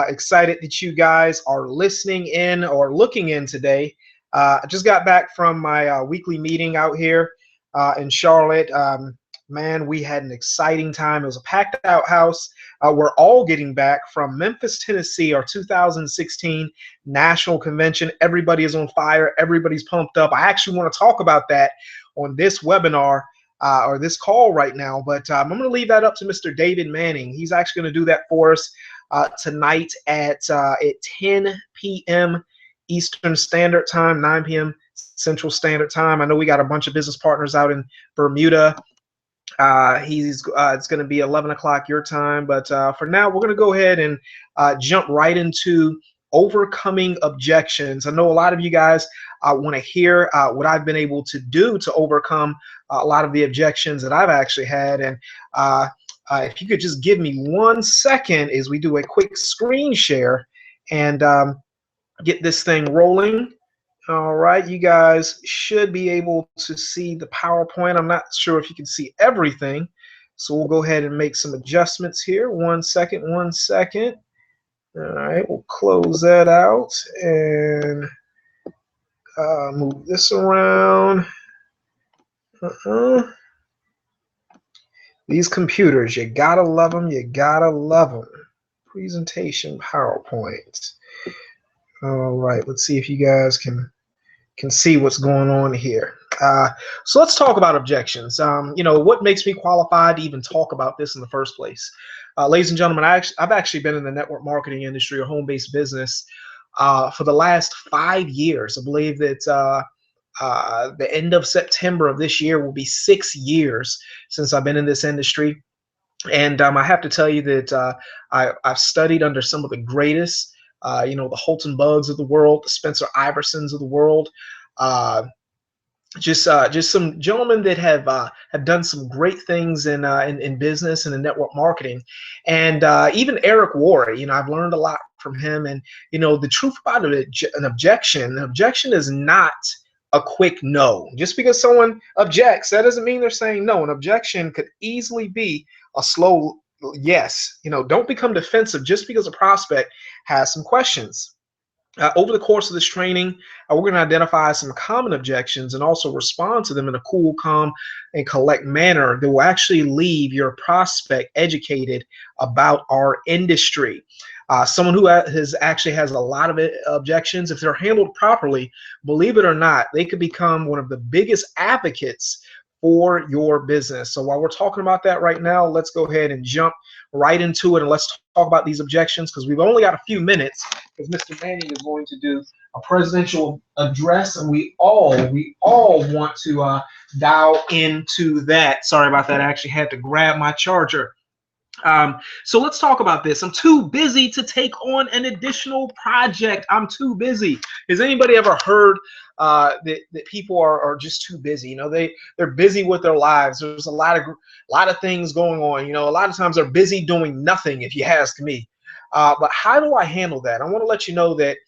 Excited that you guys are listening in or looking in today. I just got back from my weekly meeting out here in Charlotte. Man, we had an exciting time. It was a packed out house. We're all getting back from Memphis, Tennessee, our 2016 National Convention. Everybody is on fire. Everybody's pumped up. I actually want to talk about that on this webinar or this call right now, but I'm going to leave that up to Mr. David Manning. He's actually going to do that for us tonight at 10 p.m. Eastern Standard Time, 9 p.m. Central Standard Time. I know we got a bunch of business partners out in Bermuda. It's going to be 11 o'clock your time, but for now, we're going to go ahead and jump right into overcoming objections. I know a lot of you guys want to hear what I've been able to do to overcome a lot of the objections that I've actually had. And if you could just give me 1 second as we do a quick screen share and get this thing rolling. All right, you guys should be able to see the PowerPoint. I'm not sure if you can see everything, so we'll go ahead and make some adjustments here. 1 second, 1 second. All right, we'll close that out and move this around. These computers, you gotta love them. You gotta love them. Presentation PowerPoint. All right, let's see if you guys can see what's going on here. So let's talk about objections. You know, what makes me qualified to even talk about this in the first place? Ladies and gentlemen, I've actually been in the network marketing industry or home-based business for the last 5 years. I believe that the end of September of this year will be 6 years since I've been in this industry. And I have to tell you that I've studied under some of the greatest, you know, the Holton Buggs of the world, the Spencer Iversons of the world, just some gentlemen that have done some great things in business and in network marketing, and even Eric Worre. You know, I've learned a lot from him. And you know, the truth about it, an objection is not a quick no. Just because someone objects, that doesn't mean they're saying no. An objection could easily be a slow yes. You know, don't become defensive just because a prospect has some questions. Over the course of this training, we're going to identify some common objections and also respond to them in a cool, calm, and collect manner that will actually leave your prospect educated about our industry. Someone who has a lot of objections, if they're handled properly, believe it or not, they could become one of the biggest advocates for your business. So while we're talking about that right now, let's go ahead and jump right into it, and let's talk about these objections, because we've only got a few minutes, because Mr. Manning is going to do a presidential address, and we all want to dial into that. Sorry about that. I actually had to grab my charger. So let's talk about this. I'm too busy to take on an additional project. I'm too busy. Has anybody ever heard that people are just too busy? You know, they're busy with their lives. There's a lot of things going on. You know, a lot of times they're busy doing nothing, if you ask me. But how do I handle that? I want to let you know that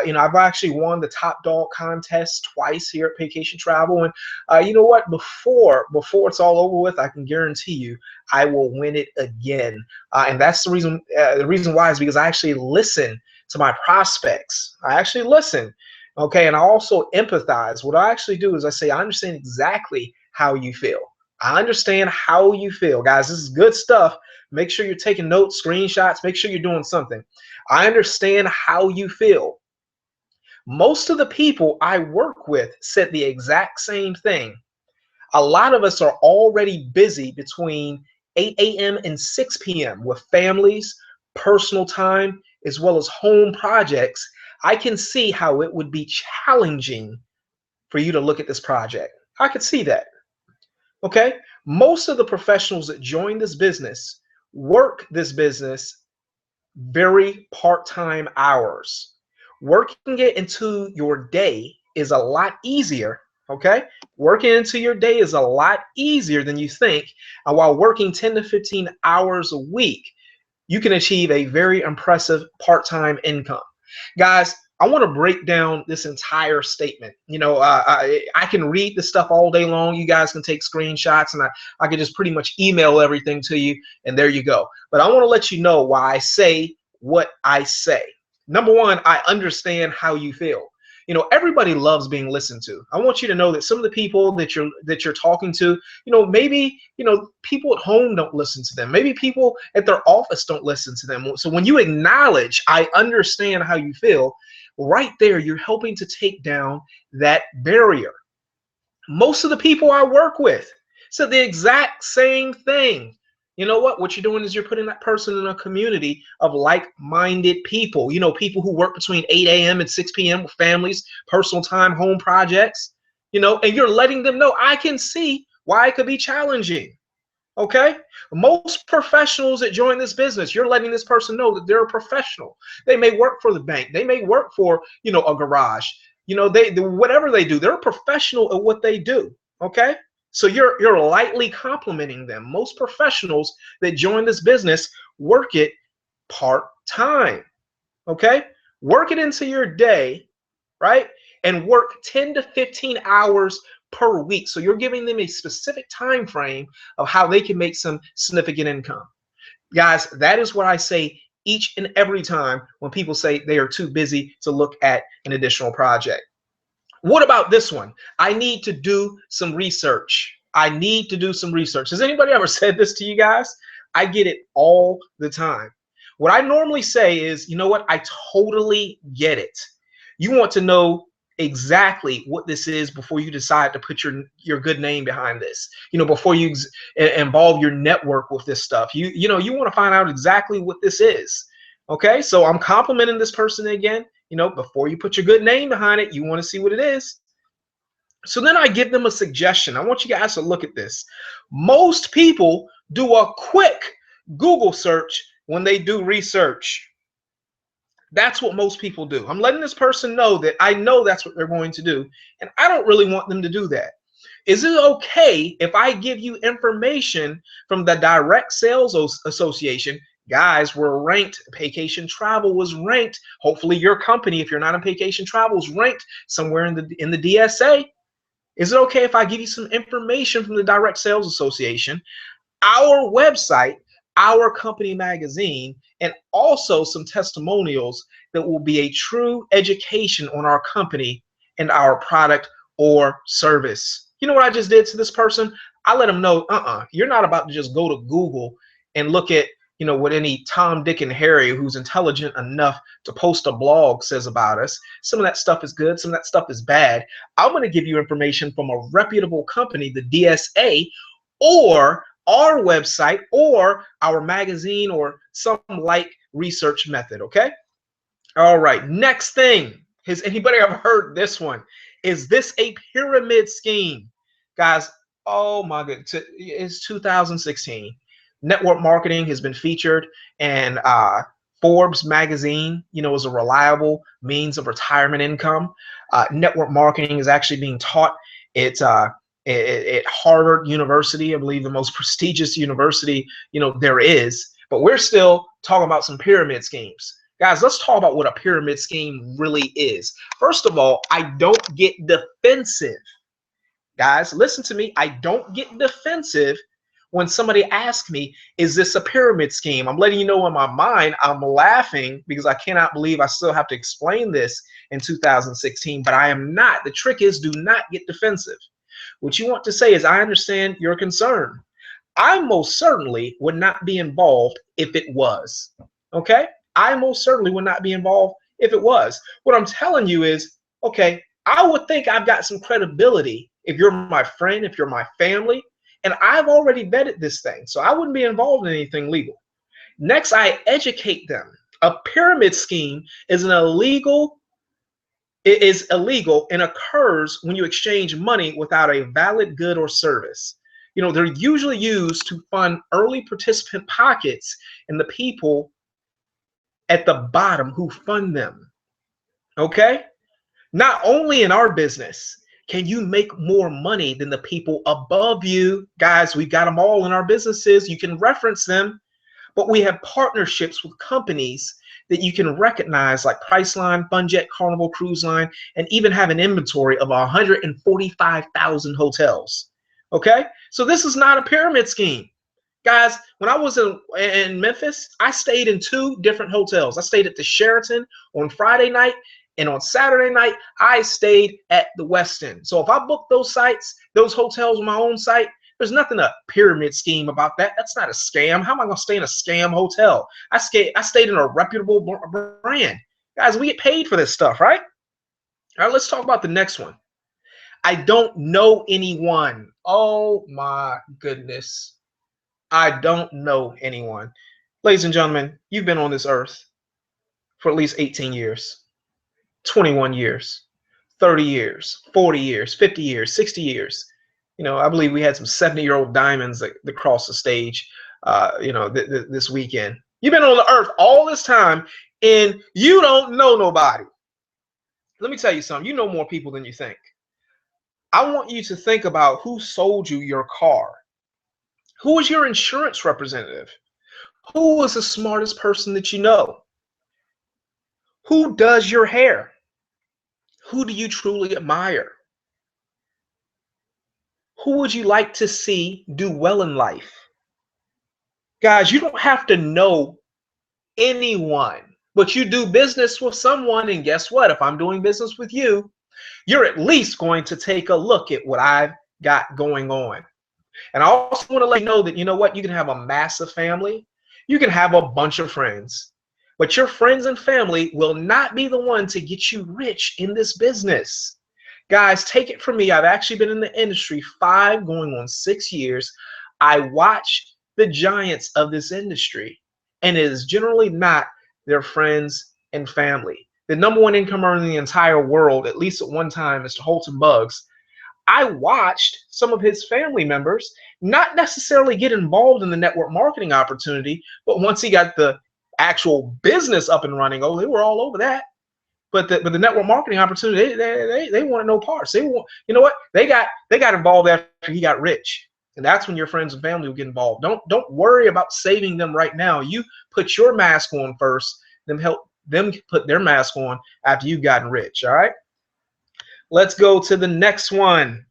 you know, I've actually won the Top Dog contest twice here at Paycation Travel, and you know what? Before it's all over with, I can guarantee you I will win it again. And that's the reason. The reason why is because I actually listen to my prospects. I actually listen, okay, and I also empathize. What I actually do is I say, I understand exactly how you feel. I understand how you feel, guys. This is good stuff. Make sure you're taking notes, screenshots. Make sure you're doing something. I understand how you feel. Most of the people I work with said the exact same thing. A lot of us are already busy between 8 a.m. and 6 p.m. with families, personal time, as well as home projects. I can see how it would be challenging for you to look at this project. I could see that. Okay? Most of the professionals that join this business work this business very part-time hours. Working it into your day is a lot easier, okay? Working into your day is a lot easier than you think. And while working 10 to 15 hours a week, you can achieve a very impressive part-time income. Guys, I want to break down this entire statement. I can read the stuff all day long. You guys can take screenshots, and I can just pretty much email everything to you, and there you go. But I want to let you know why I say what I say. Number one, I understand how you feel. Everybody loves being listened to. I want you to know that some of the people that you're talking to, maybe, people at home don't listen to them. Maybe people at their office don't listen to them. So when you acknowledge, I understand how you feel, right there, you're helping to take down that barrier. Most of the people I work with said the exact same thing. You know what you're doing is you're putting that person in a community of like-minded people, people who work between 8 a.m. and 6 p.m. with families, personal time, home projects, and you're letting them know, I can see why it could be challenging. Okay. Most professionals that join this business, you're letting this person know that they're a professional. They may work for the bank. They may work for, a garage. Whatever they do, they're a professional at what they do. Okay. So you're lightly complimenting them. Most professionals that join this business work it part-time. Okay. Work it into your day, right? And work 10 to 15 hours per week. So you're giving them a specific time frame of how they can make some significant income. Guys, that is what I say each and every time when people say they are too busy to look at an additional project. What about this one? I need to do some research. I need to do some research. Has anybody ever said this to you guys? I get it all the time. What I normally say is, you know what? I totally get it. You want to know exactly what this is before you decide to put your good name behind this. Before you involve your network with this stuff. You want to find out exactly what this is. Okay, so I'm complimenting this person again. Before you put your good name behind it, you want to see what it is. So then I give them a suggestion. I want you guys to look at this. Most people do a quick Google search when they do research. That's what most people do. I'm letting this person know that I know that's what they're going to do, and I don't really want them to do that. Is it okay if I give you information from the Direct Sales Association? Guys, we're ranked. Paycation Travel was ranked. Hopefully your company, if you're not in Paycation Travel, is ranked somewhere in the DSA. Is it okay if I give you some information from the Direct Sales Association, our website, our company magazine, and also some testimonials that will be a true education on our company and our product or service? You know what I just did to this person? I let them know, you're not about to just go to Google and look at what any Tom, Dick, and Harry who's intelligent enough to post a blog says about us. Some of that stuff is good. Some of that stuff is bad. I'm going to give you information from a reputable company, the DSA, or our website, or our magazine, or some like research method. Okay. All right. Next thing. Has anybody ever heard this one? Is this a pyramid scheme? Guys, oh my goodness. It's 2016. Network marketing has been featured, and Forbes magazine, is a reliable means of retirement income. Network marketing is actually being taught at Harvard University, I believe the most prestigious university, there is. But we're still talking about some pyramid schemes. Guys, let's talk about what a pyramid scheme really is. First of all, I don't get defensive. Guys, listen to me. I don't get defensive when somebody asks me, is this a pyramid scheme? I'm letting you know in my mind, I'm laughing because I cannot believe I still have to explain this in 2016, but I am not. The trick is, do not get defensive. What you want to say is, I understand your concern. I most certainly would not be involved if it was. Okay? I most certainly would not be involved if it was. What I'm telling you is, okay, I would think I've got some credibility if you're my friend, if you're my family, and I've already vetted this thing, so I wouldn't be involved in anything legal. Next, I educate them. A pyramid scheme is illegal and occurs when you exchange money without a valid good or service. They're usually used to fund early participant pockets and the people at the bottom who fund them. Okay? Not only in our business can you make more money than the people above you. Guys, we've got them all in our businesses. You can reference them. but we have partnerships with companies that you can recognize like Priceline, Funjet, Carnival Cruise Line, and even have an inventory of 145,000 hotels. Okay, so this is not a pyramid scheme. Guys, when I was in Memphis, I stayed in 2 different hotels. I stayed at the Sheraton on Friday night, and on Saturday night, I stayed at the Westin. So if I book those sites, those hotels on my own site, there's nothing a pyramid scheme about that. That's not a scam. How am I going to stay in a scam hotel? I stayed in a reputable brand. Guys, we get paid for this stuff, right? All right, let's talk about the next one. I don't know anyone. Oh my goodness. I don't know anyone. Ladies and gentlemen, you've been on this earth for at least 18 years, 21 years, 30 years, 40 years, 50 years, 60 years. You know, I believe we had some 70-year-old diamonds that crossed the stage, this weekend. You've been on the earth all this time and you don't know nobody. Let me tell you something. You know more people than you think. I want you to think about who sold you your car. Who is your insurance representative? Who is the smartest person that you know? Who does your hair? Who do you truly admire? Who would you like to see do well in life? Guys, you don't have to know anyone, but you do business with someone, and guess what? If I'm doing business with you, you're at least going to take a look at what I've got going on. And I also want to let you know that, you know what, you can have a massive family, you can have a bunch of friends, but your friends and family will not be the one to get you rich in this business. Guys, take it from me. I've actually been in the industry 5 going on 6 years. I watch the giants of this industry, and it is generally not their friends and family. The #1 income earner in the entire world, at least at one time, Mr. Holton Buggs, I watched some of his family members not necessarily get involved in the network marketing opportunity, but once he got the actual business up and running, oh, they were all over that. But the network marketing opportunity, they wanted no parts. They want, you know what? They got involved after he got rich. And that's when your friends and family will get involved. Don't worry about saving them right now. You put your mask on first, then help them put their mask on after you've gotten rich. All right. Let's go to the next one.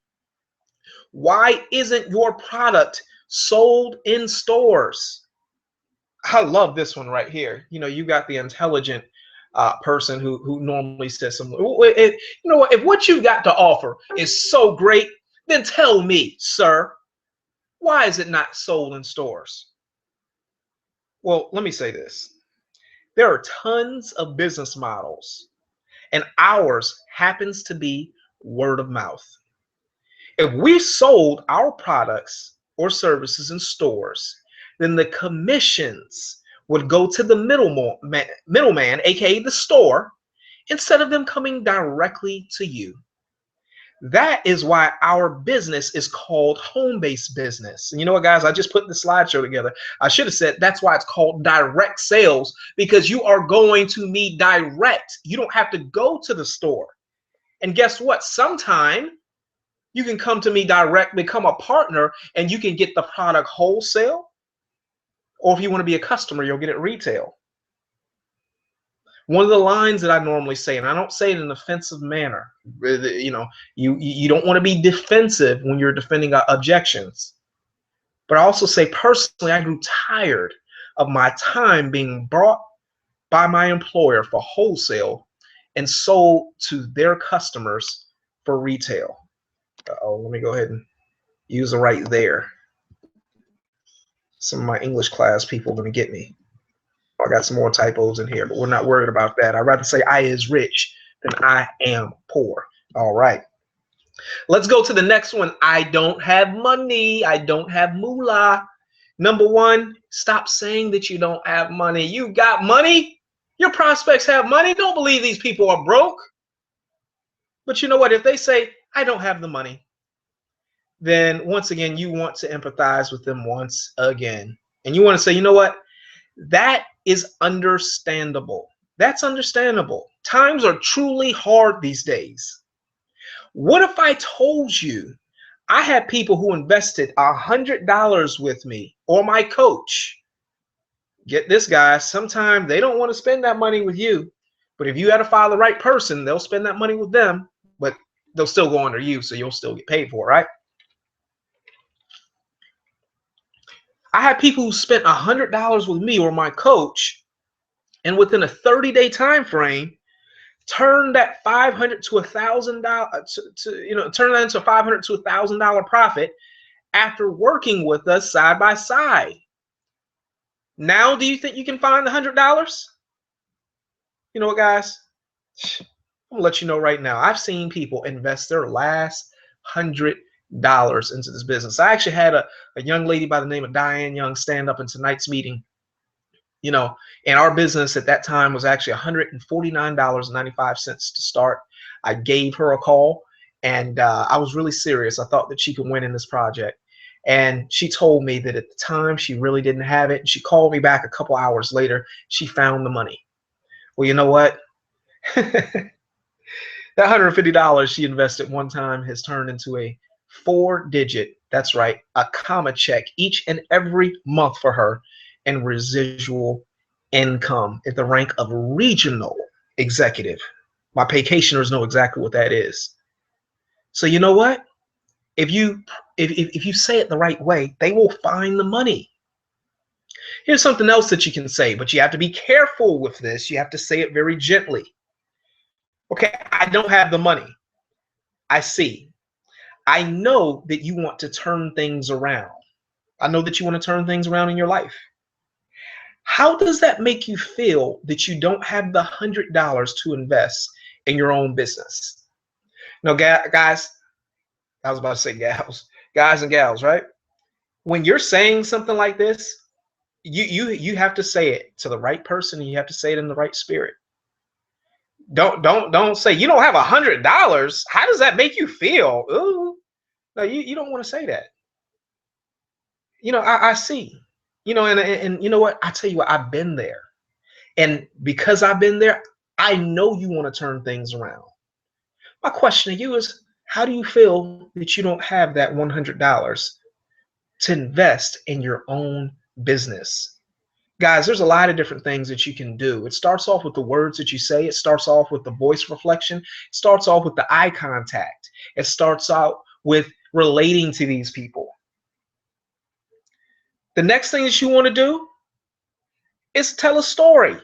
Why isn't your product sold in stores? I love this one right here. You know, you got the intelligent person who normally says something. You know what? If what you got to offer is so great, then tell me, sir, why is it not sold in stores? Well, let me say this. There are tons of business models, and ours happens to be word of mouth. If we sold our products or services in stores, then the commissions would go to the middleman, aka the store, instead of them coming directly to you. That is why our business is called home-based business. And you know what, guys? I just put the slideshow together. I should have said that's why it's called direct sales, because you are going to me direct. You don't have to go to the store. And guess what? Sometime you can come to me direct, become a partner, and you can get the product wholesale. Or if you want to be a customer, you'll get it retail. One of the lines that I normally say, and I don't say it in an offensive manner, you know, you don't want to be defensive when you're defending objections. But I also say, personally, I grew tired of my time being brought by my employer for wholesale and sold to their customers for retail. Uh-oh, let me go ahead and use the right there. Some of my English class people are going to get me. I got some more typos in here, but we're not worried about that. I'd rather say I is rich than I am poor. All right. Let's go to the next one. I don't have money. I don't have moolah. #1, stop saying that you don't have money. You got money. Your prospects have money. Don't believe these people are broke. But you know what? If they say, I don't have the money, then once again, you want to empathize with them once again. And you want to say, you know what? That is understandable. That's understandable. Times are truly hard these days. What if I told you I had people who invested $100 with me or my coach Get this, guys. Sometimes they don't want to spend that money with you, but if you had to find the right person, they'll spend that money with them, but they'll still go under you, so you'll still get paid for it, right? I had people who spent $100 with me or my coach, and within a 30-day time frame, turn that $500 to $1,000 turn that into a $500 to $1,000 profit after working with us side by side. Now, do you think you can find the $100? You know what, guys? I'm gonna let you know right now. I've seen people invest their last $100 into this business. I actually had a young lady by the name of Diane Young stand up in tonight's meeting. And our business at that time was actually $149.95 to start. I gave her a call, and I was really serious. I thought that she could win in this project. And she told me that at the time she really didn't have it. And she called me back a couple hours later. She found the money. Well, you know what? That $150 she invested one time has turned into a 4-digit, that's right, a comma check each and every month for her, and residual income at the rank of regional executive. My Paycationers know exactly what that is. So you know what? If you say it the right way, they will find the money. Here's something else that you can say, but you have to be careful with this. You have to say it very gently. Okay, I don't have the money. I see. I know that you want to turn things around. I know that you want to turn things around in your life. How does that make you feel that you don't have the $100 to invest in your own business? No, guys, I was about to say gals, guys and gals, right? When you're saying something like this, you have to say it to the right person, and you have to say it in the right spirit. Don't say you don't have $100. How does that make you feel? Ooh, no, you don't want to say that. I see. And you know what? I tell you what, I've been there. And because I've been there, I know you want to turn things around. My question to you is, how do you feel that you don't have that $100 to invest in your own business? Guys, there's a lot of different things that you can do. It starts off with the words that you say. It starts off with the voice reflection. It starts off with the eye contact. It starts out with relating to these people. The next thing that you want to do is tell a story.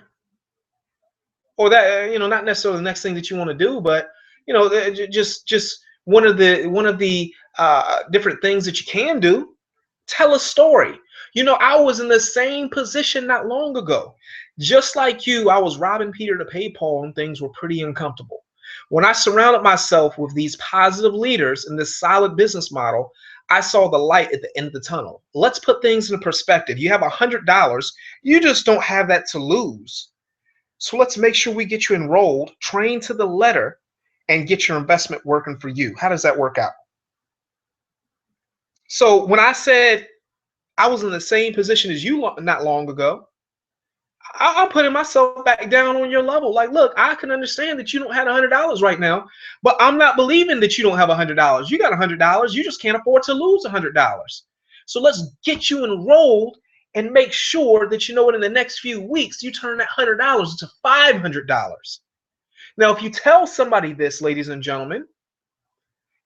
Or that, not necessarily the next thing that you want to do, but just one of the different things that you can do. Tell a story. I was in the same position not long ago. Just like you, I was robbing Peter to pay Paul, and things were pretty uncomfortable. When I surrounded myself with these positive leaders in this solid business model, I saw the light at the end of the tunnel. Let's put things in perspective. You have $100. You just don't have that to lose. So let's make sure we get you enrolled, trained to the letter, and get your investment working for you. How does that work out? So when I said I was in the same position as you not long ago, I'm putting myself back down on your level. Like, look, I can understand that you don't have $100 right now, but I'm not believing that you don't have $100. You got $100. You just can't afford to lose $100. So let's get you enrolled and make sure that in the next few weeks you turn that $100 into $500. Now, if you tell somebody this, ladies and gentlemen,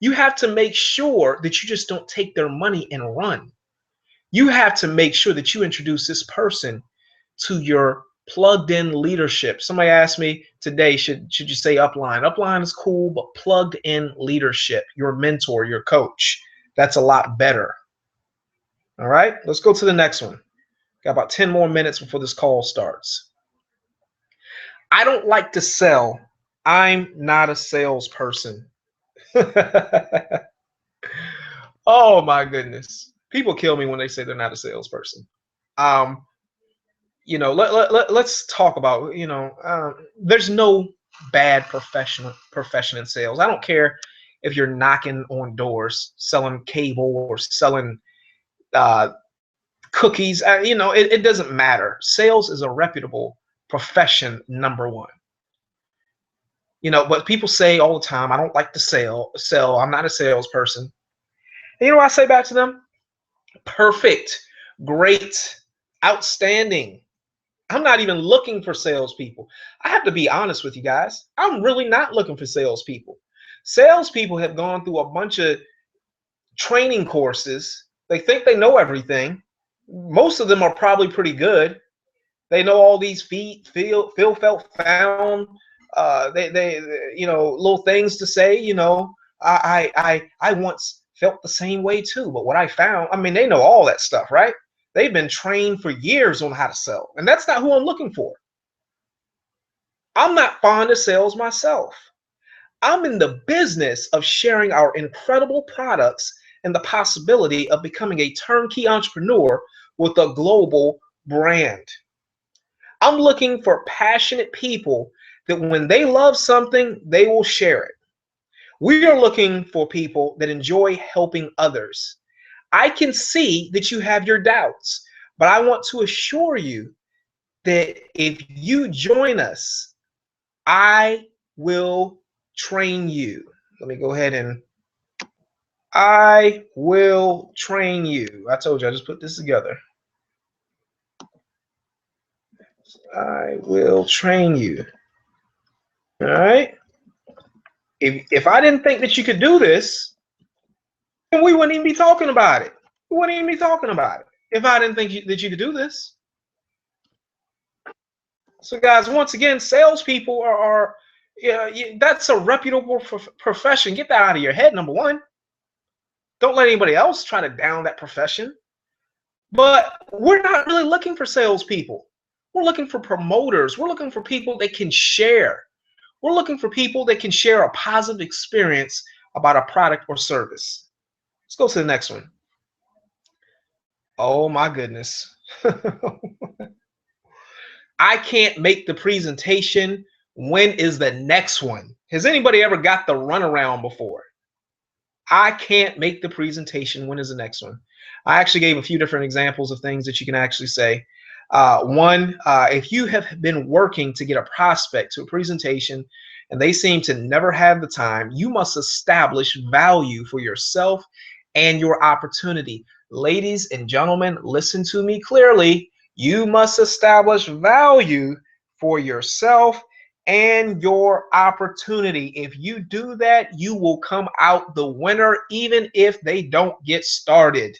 you have to make sure that you just don't take their money and run. You have to make sure that you introduce this person to your plugged in leadership. Somebody asked me today, should you say upline? Upline is cool, but plugged in leadership, your mentor, your coach, that's a lot better. All right, let's go to the next one. Got about 10 more minutes before this call starts. I don't like to sell. I'm not a salesperson. Oh my goodness. People kill me when they say they're not a salesperson. Let's talk about, there's no bad profession in sales. I don't care if you're knocking on doors, selling cable, or selling cookies. It doesn't matter. Sales is a reputable profession, number one. But people say all the time, I don't like to sell. I'm not a salesperson. And you know what I say back to them? Perfect, great, outstanding. I'm not even looking for salespeople. I have to be honest with you guys. I'm really not looking for salespeople. Salespeople have gone through a bunch of training courses. They think they know everything. Most of them are probably pretty good. They know all these feel, felt, found. Little things to say. I once felt the same way too. But what I found, I mean, they know all that stuff, right? They've been trained for years on how to sell, and that's not who I'm looking for. I'm not fond of sales myself. I'm in the business of sharing our incredible products and the possibility of becoming a turnkey entrepreneur with a global brand. I'm looking for passionate people that when they love something, they will share it. We are looking for people that enjoy helping others. I can see that you have your doubts, but I want to assure you that if you join us, I will train you. Let me go ahead and I will train you. I told you, I just put this together. I will train you. All right. If I didn't think that you could do this, then we wouldn't even be talking about it. We wouldn't even be talking about it if I didn't think that you could do this. So, guys, once again, salespeople are that's a reputable profession. Get that out of your head. Number one, don't let anybody else try to down that profession. But we're not really looking for salespeople. We're looking for promoters. We're looking for people that can share. We're looking for people that can share a positive experience about a product or service. Let's go to the next one. Oh my goodness. I can't make the presentation. When is the next one? Has anybody ever got the runaround before? I can't make the presentation. When is the next one? I actually gave a few different examples of things that you can actually say. One, if you have been working to get a prospect to a presentation and they seem to never have the time, you must establish value for yourself and your opportunity. Ladies and gentlemen, listen to me clearly. You must establish value for yourself and your opportunity. If you do that, you will come out the winner, even if they don't get started.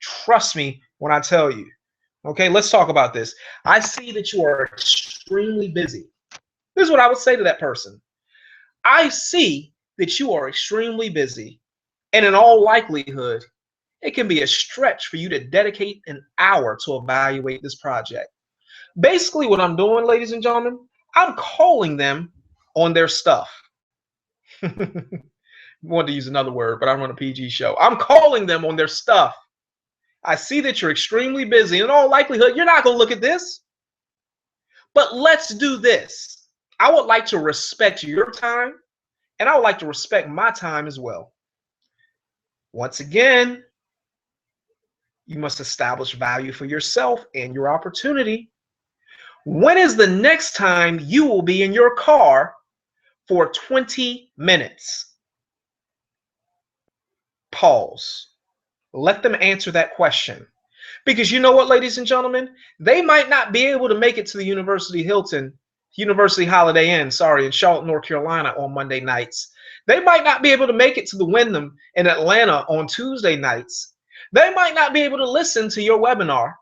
Trust me when I tell you. Okay, let's talk about this. I see that you are extremely busy. This is what I would say to that person. I see that you are extremely busy, and in all likelihood, it can be a stretch for you to dedicate an hour to evaluate this project. Basically, what I'm doing, ladies and gentlemen, I'm calling them on their stuff. Wanted to use another word, but I run a PG show. I'm calling them on their stuff. I see that you're extremely busy. In all likelihood, you're not going to look at this. But let's do this. I would like to respect your time, and I would like to respect my time as well. Once again, you must establish value for yourself and your opportunity. When is the next time you will be in your car for 20 minutes? Pause. Let them answer that question. Because you know what, ladies and gentlemen? They might not be able to make it to the University Holiday Inn, in Charlotte, North Carolina on Monday nights. They might not be able to make it to the Wyndham in Atlanta on Tuesday nights. They might not be able to listen to your webinar.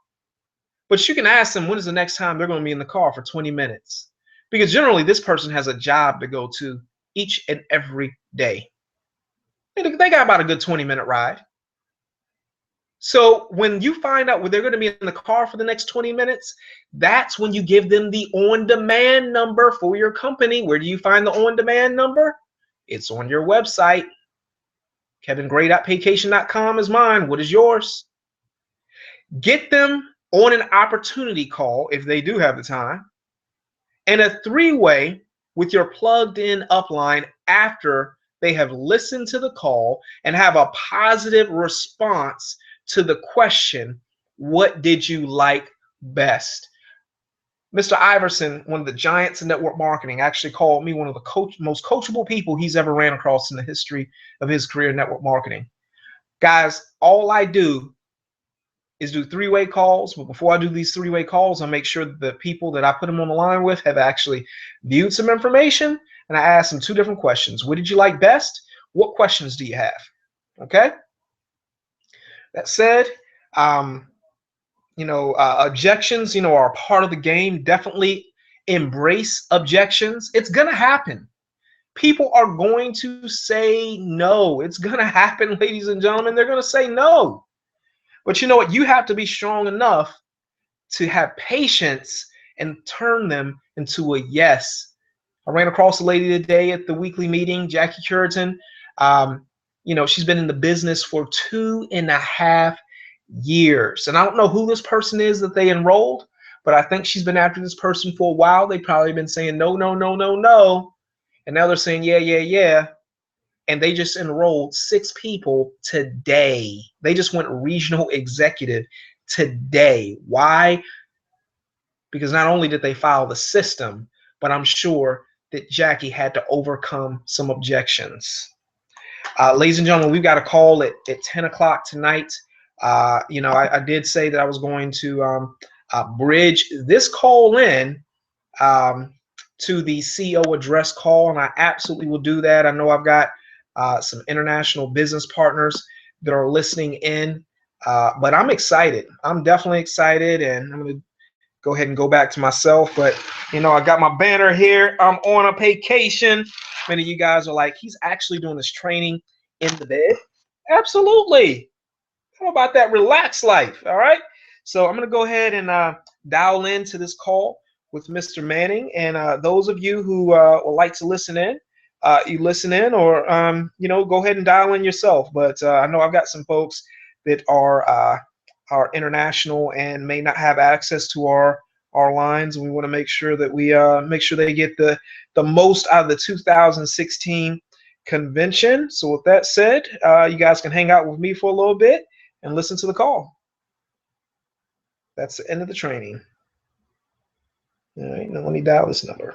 But you can ask them when is the next time they're going to be in the car for 20 minutes. Because generally this person has a job to go to each and every day. They got about a good 20-minute ride. So when you find out where they're going to be in the car for the next 20 minutes, that's when you give them the on-demand number for your company. Where do you find the on-demand number? It's on your website. KevinGray.Paycation.com is mine. What is yours? Get them on an opportunity call if they do have the time, and a three-way with your plugged-in upline after they have listened to the call and have a positive response to the question, what did you like best? Mr. Iverson, one of the giants in network marketing, actually called me one of the most coachable people he's ever ran across in the history of his career in network marketing. Guys, all I do is do three-way calls. But before I do these three-way calls, I make sure that the people that I put them on the line with have actually viewed some information. And I ask them two different questions. What did you like best? What questions do you have? Okay. That said, objections, are a part of the game. Definitely embrace objections. It's going to happen. People are going to say no. It's going to happen, ladies and gentlemen. They're going to say no. But you know what? You have to be strong enough to have patience and turn them into a yes. I ran across a lady today at the weekly meeting, Jackie Curitan. She's been in the business for 2.5 years. And I don't know who this person is that they enrolled, but I think she's been after this person for a while. They've probably been saying no, no, no, no, no. And now they're saying yeah, yeah, yeah. And they just enrolled 6 people today. They just went regional executive today. Why? Because not only did they follow the system, but I'm sure that Jackie had to overcome some objections. Ladies and gentlemen, we've got a call at 10 o'clock tonight. I did say that I was going to bridge this call in to the CEO address call, and I absolutely will do that. I know I've got some international business partners that are listening in, but I'm excited. I'm definitely excited, and I'm going to go ahead and go back to myself. But I got my banner here. I'm on a Paycation. Many of you guys are like, he's actually doing this training in the bed. Absolutely. How about that relaxed life? All right. So I'm going to go ahead and dial into this call with Mr. Manning. And those of you who would like to listen in, you listen in, or go ahead and dial in yourself. But I know I've got some folks that are international and may not have access to our lines. We want to make sure that we make sure they get the most out of the 2016 convention. So with that said, you guys can hang out with me for a little bit and listen to the call. That's the end of the training. All right, now let me dial this number.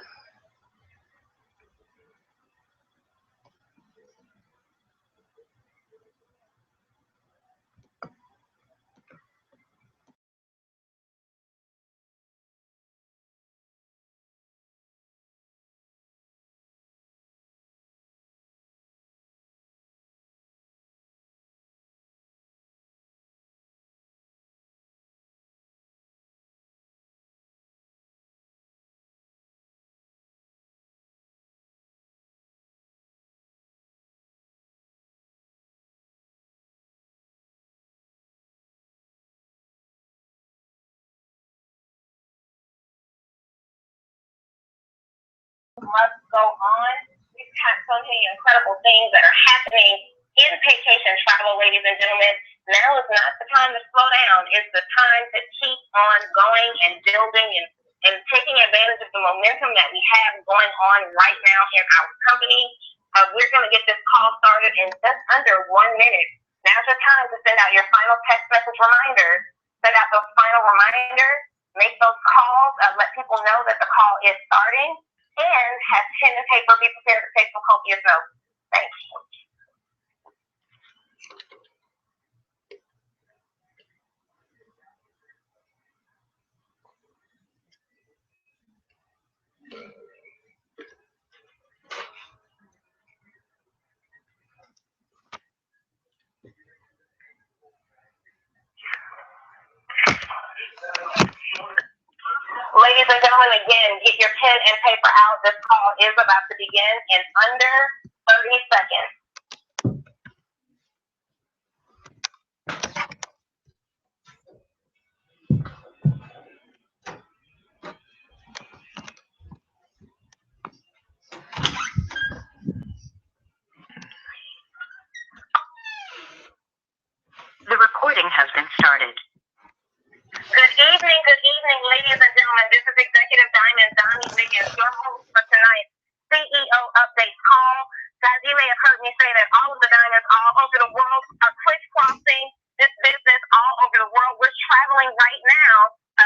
Must go on. We've got so many incredible things that are happening in Paycation travel, ladies and gentlemen. Now is not the time to slow down. It's the time to keep on going and building and taking advantage of the momentum that we have going on right now in our company. We're going to get this call started in just under 1 minute. Now's the time to send out your final text message reminders. Send out those final reminders. Make those calls. Let people know that the call is starting. And have pen and paper. Be prepared to take some copious notes. Thanks. Ladies and gentlemen, again, get your pen and paper out. This call is about to begin in under 30 seconds. The recording has been started. Good evening, ladies and gentlemen. This is Executive Diamond Donnie Wiggins, your host for tonight's CEO Update call. Guys, you may have heard me say that all of the diamonds all over the world are crisscrossing this business all over the world. We're traveling right now,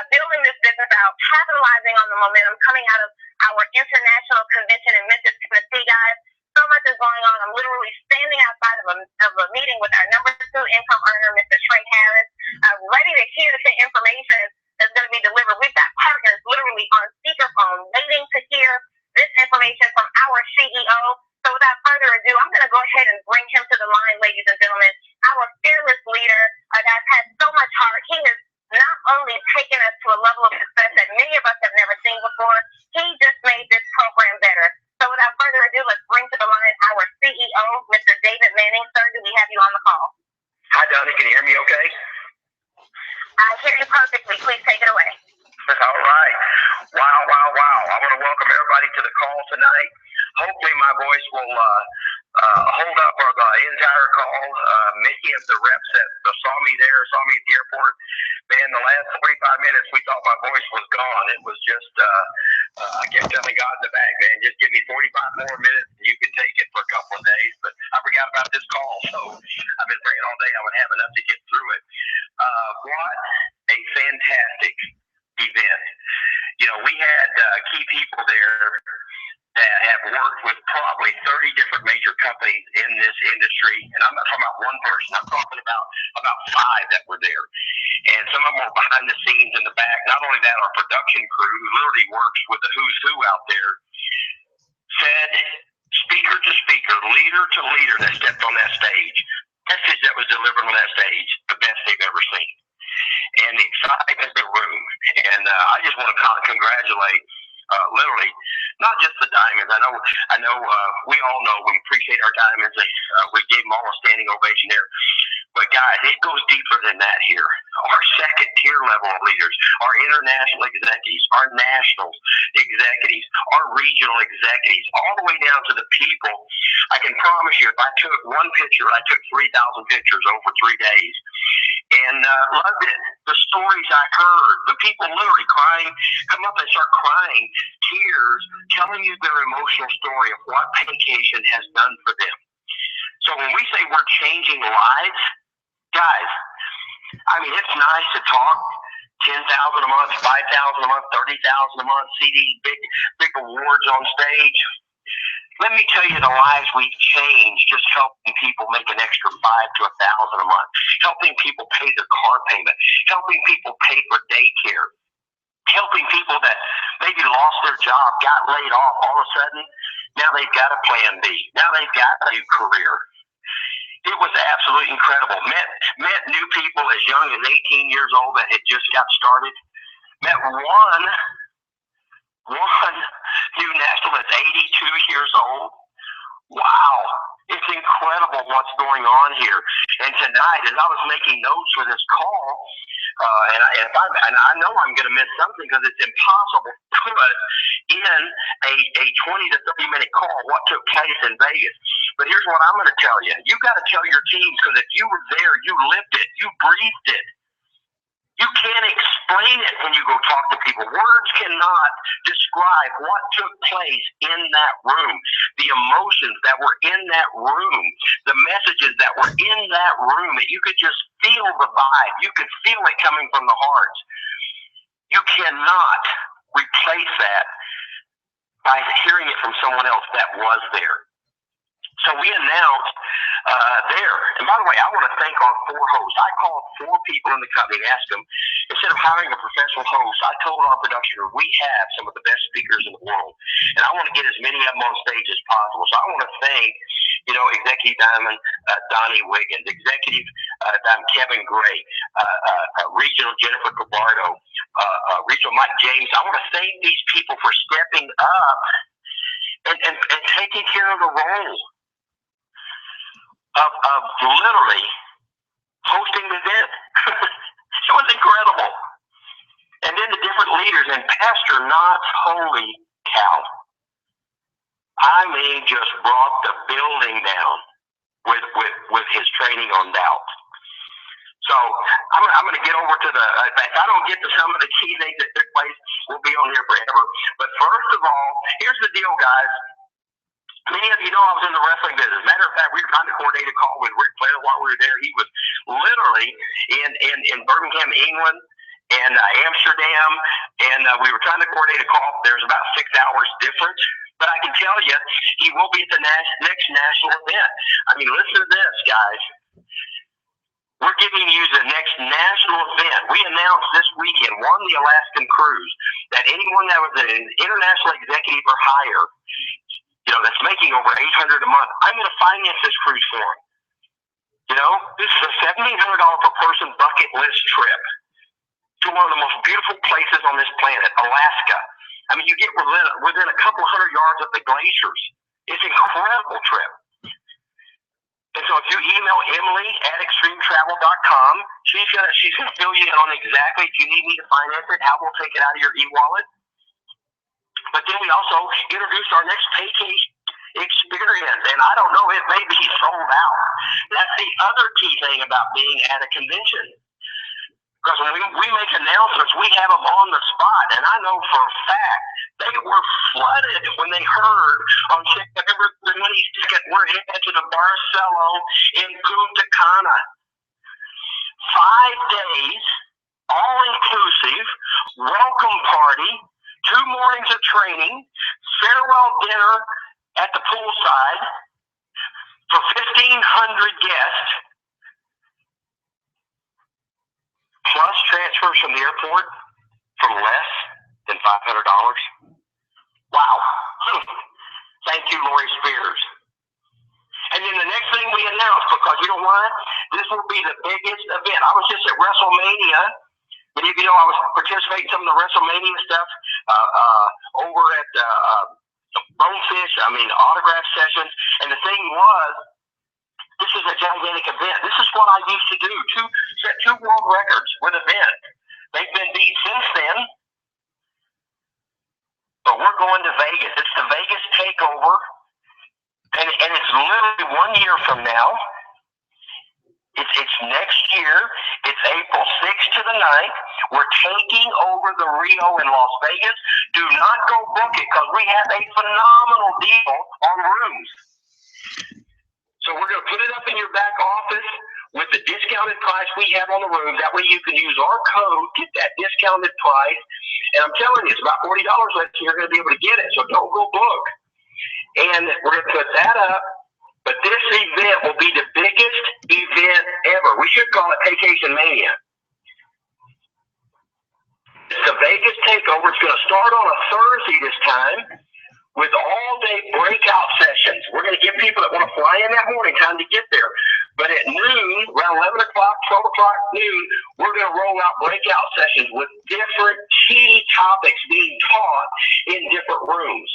building this business out, capitalizing on the momentum coming out of our international convention in Memphis, Tennessee, guys. So much is going on. I'm literally standing outside of a meeting with our number 2 income earner, Mr. Trey Harris, ready to hear the information that's going to be delivered. We've got partners literally on speakerphone waiting to hear this information from our CEO. So without further ado, I'm going to go ahead and bring him to the line, ladies and gentlemen. Our fearless leader that's had so much heart. He has not only taken us to a level of success that many of us have never seen before, he just made this program better. So without further ado, let's bring to the line our CEO, Mr. David Manning. Sir, do we have you on the call? Hi, Donnie. Can you hear me okay? I hear you perfectly. Please take it away. All right. Wow, wow, wow. I want to welcome everybody to the call tonight. Hopefully my voice will hold up for the entire call. Many of the reps that saw me at the airport, man, the last 45 minutes we thought my voice was gone. It was just, I kept telling God in the back, man, just give me 45 more minutes and you can take it for a couple of days. But I forgot about this call, so I've been praying all day I would have enough to get through it. What a fantastic event. You know, we had key people there that have worked with probably 30 different major companies in this industry. And I'm not talking about one person. I'm talking about 5 that were there. And some of them were behind the scenes in the back. Not only that, our production crew, who literally works with the who's who out there, said speaker to speaker, leader to leader that stepped on that stage, message that was delivered on that stage, the best they've ever seen. And the excitement in the room. And I just want to congratulate literally not just the diamonds. I know we all know we appreciate our diamonds. We gave them all a standing ovation there. But guys, it goes deeper than that here. Our second tier level of leaders, our international executives, our national executives, our regional executives, all the way down to the people. I can promise you, if I took one picture, I took 3,000 pictures over 3 days. And loved it. The stories I heard, the people literally crying, come up and start crying, tears, telling you their emotional story of what Paycation has done for them. So when we say we're changing lives, guys, I mean, it's nice to talk 10,000 a month, 5,000 a month, 30,000 a month, see these big awards on stage. Let me tell you the lives we've changed just helping people make an extra $5 to $1,000 a month, helping people pay their car payment, helping people pay for daycare, helping people that maybe lost their job, got laid off, all of a sudden, now they've got a plan B. Now they've got a new career. It was absolutely incredible. Met new people as young as 18 years old that had just got started. Met one new national that's 82 years old. Wow, it's incredible what's going on here. And tonight, as I was making notes for this call, and I know I'm going to miss something because it's impossible to put in a 20 to 30 minute call what took place in Vegas. But here's what I'm going to tell you. You got to tell your teams, because if you were there, you lived it, you breathed it. You can't explain it when you go talk to people. Words cannot describe what took place in that room, the emotions that were in that room, the messages that were in that room, that you could just feel the vibe. You could feel it coming from the hearts. You cannot replace that by hearing it from someone else that was there. So we announced there. And by the way, I want to thank our 4 hosts. I called 4 people in the company and asked them, instead of hiring a professional host, I told our production crew, we have some of the best speakers in the world. And I want to get as many of them on stage as possible. So I want to thank, Executive Diamond Donnie Wiggins, Executive Diamond Kevin Gray, Regional Jennifer Cabardo, Regional Mike James. I want to thank these people for stepping up and taking care of the role of literally hosting the event. It was incredible. And then the different leaders, and Pastor Knott's holy cow, I mean, just brought the building down with his training on doubt. So I'm going to get over to in fact, I don't get to some of the key things that took place. We'll be on here forever. But first of all, here's the deal, guys. Many of you know I was in the wrestling business. Matter of fact, we were trying to coordinate a call with Ric Flair while we were there. He was literally in Birmingham, England, and Amsterdam, and we were trying to coordinate a call. There's about 6 hours difference But I can tell you, he will be at the next national event. I mean, listen to this, guys. We're giving you the next national event. We announced this weekend, won the Alaskan cruise, that anyone that was an international executive or higher, that's making over $800 a month, I'm going to finance this cruise for them. This is a $1,700 per person bucket list trip to one of the most beautiful places on this planet, Alaska. I mean, you get within a couple hundred yards of the glaciers. It's an incredible trip. And so if you email Emily at extremetravel.com, she's gonna fill you in on exactly if you need me to finance it, how we'll take it out of your e-wallet. But then we also introduced our next Paycation experience, and I don't know, it may be sold out. That's the other key thing about being at a convention. Because when we make announcements, we have them on the spot. And I know for a fact they were flooded when they heard on September the 22nd, we're headed to the Barcelo in Punta Cana. 5 days, all inclusive, welcome party, 2 mornings of training, farewell dinner at the poolside for 1,500 guests. Plus transfers from the airport for less than $500. Wow. Thank you, Lori Spears. And then the next thing we announced, because you know why? This will be the biggest event. I was just at WrestleMania. Many of you know I was participating in some of the WrestleMania stuff over at Bonefish, autograph sessions. And the thing was, this is a gigantic event. This is what I used to do. Set 2 world records with events. They've been beat since then. But we're going to Vegas. It's the Vegas takeover. And it's literally 1 year from now. It's next year. It's April 6th to the 9th. We're taking over the Rio in Las Vegas. Do not go book it because we have a phenomenal deal on rooms. So we're going to put it up in your back office with the discounted price we have on the room. That way you can use our code, get that discounted price. And I'm telling you, it's about $40 less, so you're going to be able to get it. So don't go book. And we're going to put that up. But this event will be the biggest event ever. We should call it Paycation Mania. It's the Vegas takeover. It's going to start on a Thursday this time, with all-day breakout sessions. We're going to give people that want to fly in that morning time to get there. But at noon, around 11 o'clock, 12 o'clock noon, we're going to roll out breakout sessions with different key topics being taught in different rooms.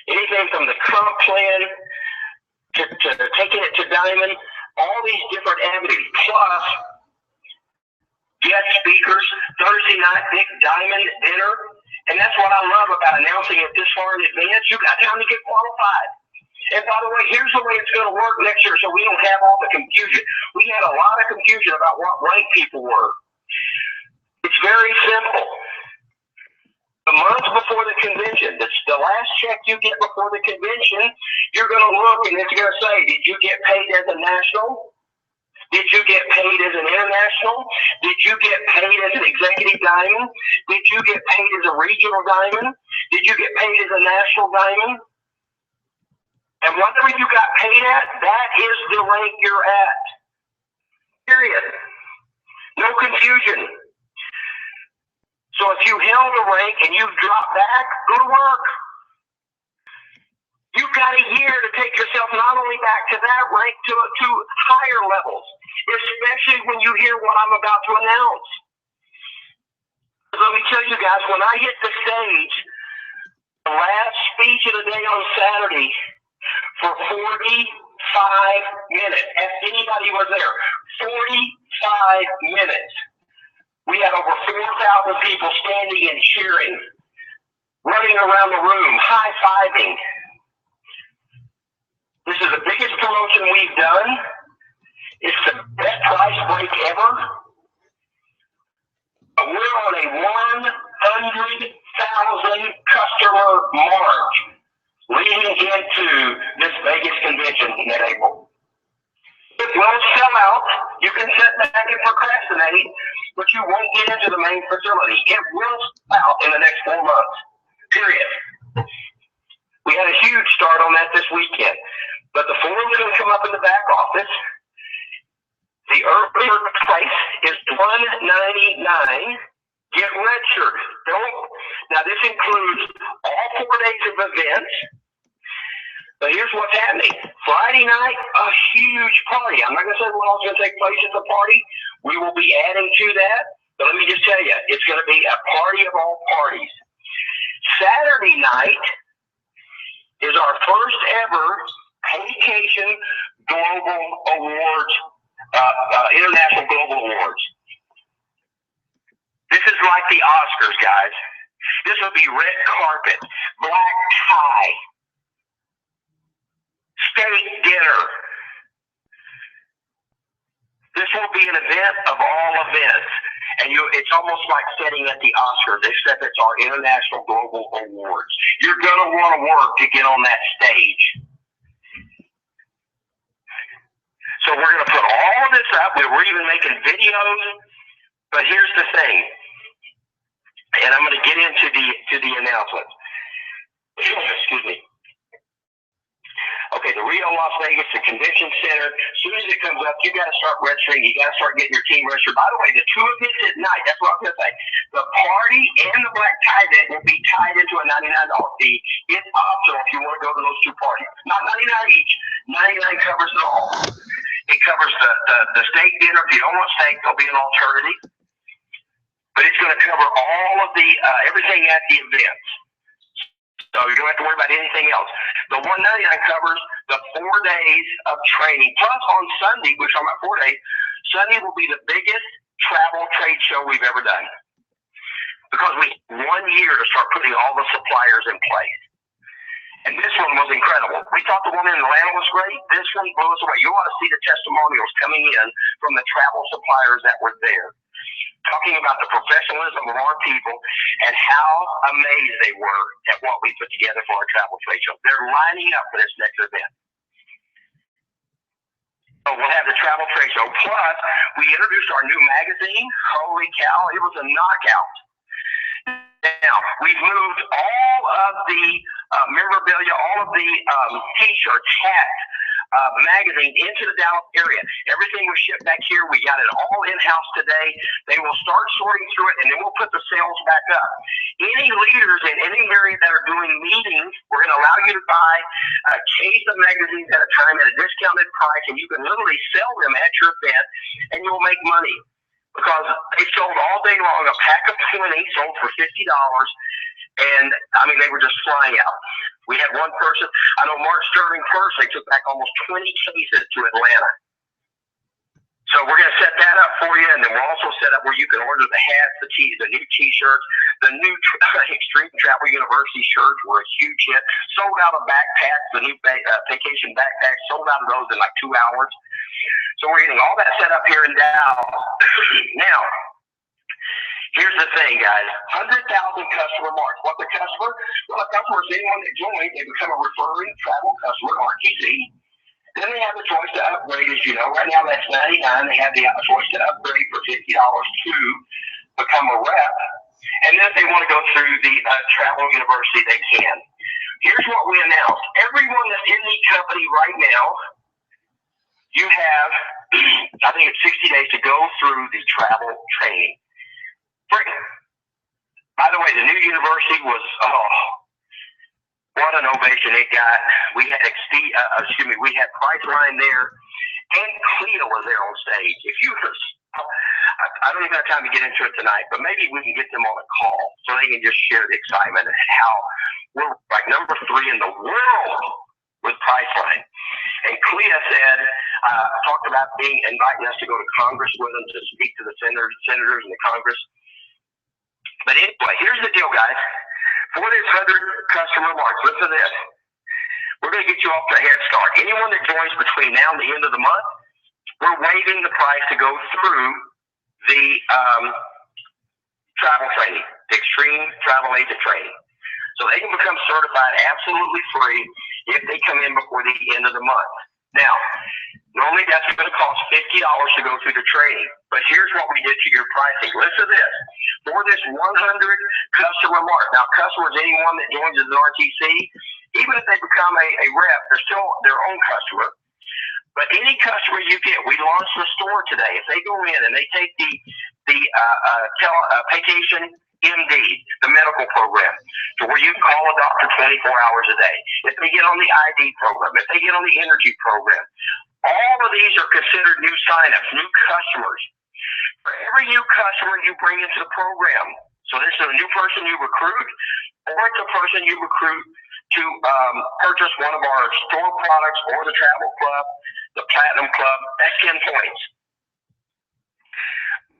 Anything from the comp plan to taking it to Diamond, all these different avenues, plus guest speakers, Thursday night big Diamond dinner. And that's what I love about announcing it this far in advance. You got time to get qualified. And by the way, here's the way it's going to work next year so we don't have all the confusion. We had a lot of confusion about what rank people were. It's very simple. The month before the convention, the last check you get before the convention, you're going to look and it's going to say, did you get paid as a national? Did you get paid as an international? Did you get paid as an executive diamond? Did you get paid as a regional diamond? Did you get paid as a national diamond? And whatever you got paid at, that is the rank you're at. Period. No confusion. So if you held a rank and you drop back, go to work. You've got a year to take yourself not only back to that rank, to higher levels, especially when you hear what I'm about to announce. Let me tell you guys, when I hit the stage, the last speech of the day on Saturday, for 45 minutes, ask anybody who was there, 45 minutes. We had over 4,000 people standing and cheering, running around the room, high-fiving. This is the biggest promotion we've done. It's the best price break ever. But we're on a 100,000 customer march leading into this Vegas convention in April. It will sell out. You can sit back and procrastinate, but you won't get into the main facility. It will sell out in the next 4 months. Period. weekend. But the form is going to come up in the back office. The earlier price is $199. Get registered. Now this includes all 4 days of events. But here's what's happening. Friday night, a huge party. I'm not going to say what else is going to take place at the party. We will be adding to that. But let me just tell you, it's going to be a party of all parties. Saturday night is our first ever Paycation Global Awards, International Global Awards. This is like the Oscars, guys. This will be red carpet, black tie, steak dinner. This will be an event of all events. And it's almost like sitting at the Oscars, except it's our International Global Awards. You're going to want to work to get on that stage. So we're going to put all of this up. We're even making videos. But here's the thing. And I'm going to get into the announcements. Excuse me. Okay, the Rio Las Vegas, the convention center. As soon as it comes up, you got to start registering. You got to start getting your team registered. By the way, the two events at night, that's what I was going to say. The party and the black tie event will be tied into a $99 fee. It's optional if you want to go to those two parties. Not $99 each. $99 covers it all. It covers the steak dinner. If you don't want steak, there'll be an alternative. But it's going to cover all of the everything at the events. So you don't have to worry about anything else. The $199 covers the 4 days of training. Plus on Sunday, which I'm at 4 days, Sunday will be the biggest travel trade show we've ever done. Because we had 1 year to start putting all the suppliers in place. And this one was incredible. We thought the one in Atlanta was great. This one blew us away. You ought to see the testimonials coming in from the travel suppliers that were there, talking about the professionalism of our people and how amazed they were at what we put together for our travel trade show. They're lining up for this next event. So we'll have the travel trade show. Plus, we introduced our new magazine. Holy cow, it was a knockout. Now, we've moved all of the memorabilia, all of the T-shirts, hats, magazine into the Dallas area. Everything was shipped back here. We got it all in-house today. They will start sorting through it, and then we'll put the sales back up. Any leaders in any area that are doing meetings, we're going to allow you to buy a case of magazines at a time at a discounted price, and you can literally sell them at your event, and you'll make money. Because they sold all day long. A pack of 20 sold for $50. And, I mean, they were just flying out. We had one person, I know Mark Sterling first, they took back almost 20 cases to Atlanta. So we're going to set that up for you, and then we'll also set up where you can order the hats, the new T-shirts, the new Extreme Travel University shirts were a huge hit. Sold out of backpacks, the new Paycation backpacks, sold out of those in like 2 hours. So we're getting all that set up here in Dallas. Now, here's the thing, guys. 100,000 customer marks. What's a customer? Well, a customer is anyone that joins, they become a referring travel customer, RTC. Then they have the choice to upgrade, as you know. Right now, that's $99. They have the choice to upgrade for $50 to become a rep. And then if they want to go through the travel university, they can. Here's what we announced. Everyone that's in the company right now, you have, I think it's 60 days to go through the travel training. Free. By the way, the new university was, what an ovation it got. We had we had Priceline there, and Clea was there on stage. If you was, I don't even have time to get into it tonight, but maybe we can get them on a call so they can just share the excitement and how we're like number 3 in the world with Priceline. And Clea said, talked about inviting us to go to Congress with them to speak to the senators in the Congress. But anyway, here's the deal, guys. For this 100 customer marks, listen to this. We're going to get you off to a head start. Anyone that joins between now and the end of the month, we're waiving the price to go through the travel training, the Extreme Travel Agent training. So they can become certified absolutely free if they come in before the end of the month. Now, normally that's going to cost $50 to go through the training. But here's what we did to your pricing. Listen to this. For this 100 customer mark, now customers, anyone that joins as an RTC, even if they become a rep, they're still their own customer. But any customer you get, we launched the store today. If they go in and they take the Paycation MD, the medical program, to where you can call a doctor 24 hours a day. If they get on the ID program, if they get on the energy program, all of these are considered new signups, new customers. For every new customer you bring into the program, so this is a new person you recruit, or it's a person you recruit to purchase one of our store products or the travel club, the platinum club, that's 10 points.